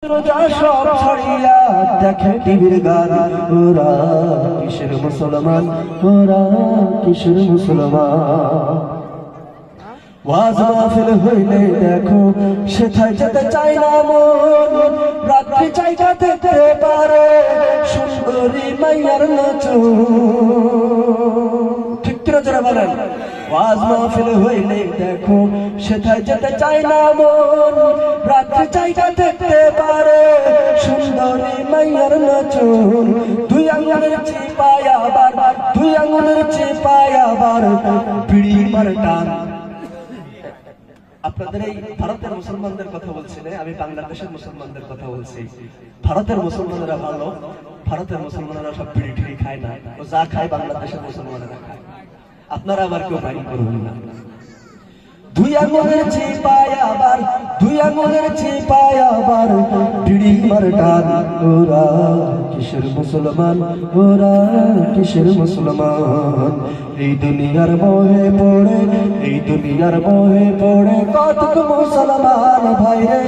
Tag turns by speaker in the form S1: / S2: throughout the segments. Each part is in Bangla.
S1: সব ছড়িয়া দেখে টিভির গান, ওরা কিসের মুসলমান, ওরা কিসের মুসলমান। ওয়াজ মাহফিল হইলে দেখো সেথায় যেতে চাই না মন, রাত্রি চাইটা দেখতে পারে সুন্দরী মাইয়ার নাচন। ঠিক কিনা যারা বলেন, ওয়াজ মাহফিল হইলে দেখো সেথায় যেতে চাই না মন, রাত্রি চাইটা দেখতে পারে সুন্দরী মাইয়ার নাচন। দুই আঙুলের চিপায় আবার, দুই আঙুলের চিপায় আবার বিড়ি মার টান। আপনাদের এই ভারতের মুসলমানদের কথা বলছি না, আমি বাংলাদেশের মুসলমানদের কথা বলছি। ভারতের মুসলমানেরা ভালো, ভারতের মুসলমানেরা সব বিড়ি টিড়ি খায় না, ও যা খায় বাংলাদেশের মুসলমানেরা খায়। আপনারা আবার কেউ বাইন করবেন না। দুই আঙুলের চিপায় আবার, দুই আঙুলের চিপায় আবার বিড়ি মার টান। ওরা কিসের মুসলমান, ওরা কিসের মুসলমান। এই দুনিয়ার মোহে পড়ে, এই দুনিয়ার মোহে পড়ে কতক মুসলমান ভাই রে,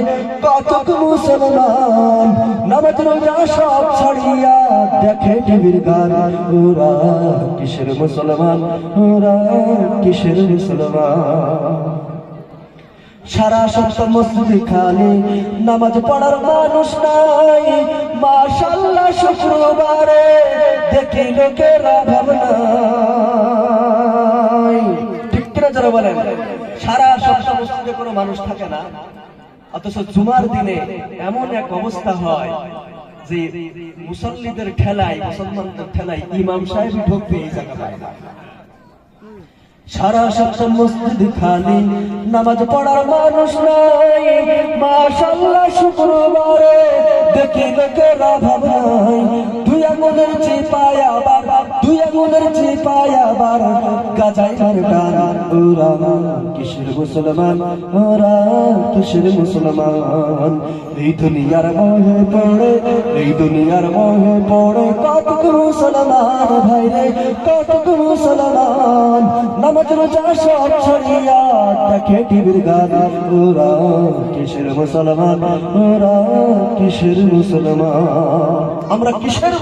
S1: কতক মুসলমান। নামাজ রোজা সব ছাড়িয়া দেখে টিভির গান, ওরা কিসের মুসলমান, ওরা কিসের মুসলমান। সারা সপ্তাহ মসজিদে খালি, নামাজ পড়ার মানুষ নাই। মাশাআল্লাহ শুক্রবারে দেখি লোকেরা ভাবনাই। ঠিক কিনা যারা বলেন, সারা সপ্তাহ মসজিদে কোনো মানুষ থাকে না, অথচ জুমার দিনে এমন এক অবস্থা হয় যে মুসল্লিদের ঠেলায়, মুসলমানদের ঠেলায় ইমাম সাহেব ঢুকবে এই জায়গা পায় না। সারা সপ্তাহ মসজিদ খালি, নামাজ পড়ার মানুষ নাই। মাশাআল্লাহ শুক্রবারে দেখি লোকেরা ভাবনাই। দুই আঙুলের চিপায় আবার, দুই আঙুলের চিপায় আবার গাজায় মার টান। ওরা কিসের মুসলমান, ওরা কিসের মুসলমান। এই দুনিয়ার মোহে পড়ে, এই দুনিয়ার মোহে পড়ে কতক মুসলমান ভাই রে, কতক মুসলমান। নামাজ রোজা সব ছড়িয়া দেখে টিভির গান, ওরা কিসের মুসলমান, ওরা কিসের মুসলমান। আমরা কিসের